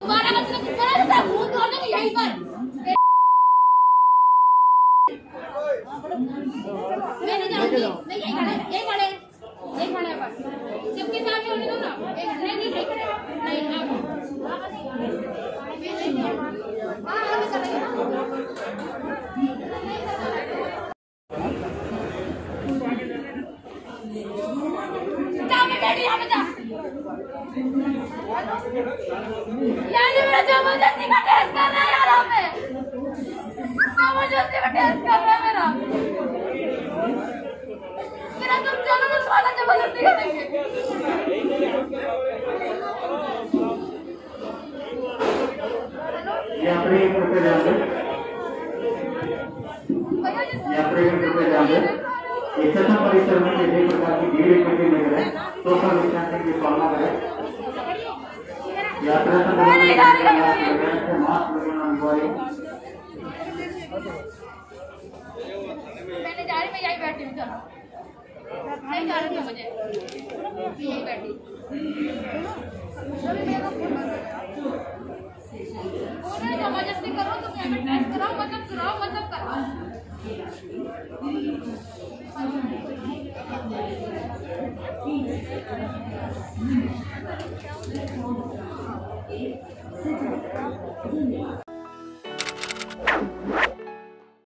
तुम्हारा मतलब तुम्हारा मुंह तोड़ देंगे यहीं पर। मैं नहीं जाऊंगी, मैं यहीं खड़े बस। सबके सामने होने दो ना। नहीं खड़े नहीं यार मेरा जबरदस्ती का टेस्ट कर रहा है यार, हमें जबरदस्ती का टेस्ट कर रहा है मेरा तुम चलो तो साला जबरदस्ती करेंगे। परिसर में किसी प्रकार की भीड़ इकट्ठी न करें, सोशल डिस्टेंसिंग की पालना करें। यात्रा से मास्क लगाना अनिवार्य। मैंने जा रही, मैं यहीं बैठी हूँ। चलो नहीं जा रही मुझे, यहीं बैठी। जबरदस्ती करो तुम, यहाँ पे टेस्ट कराओ मतलब कराओ।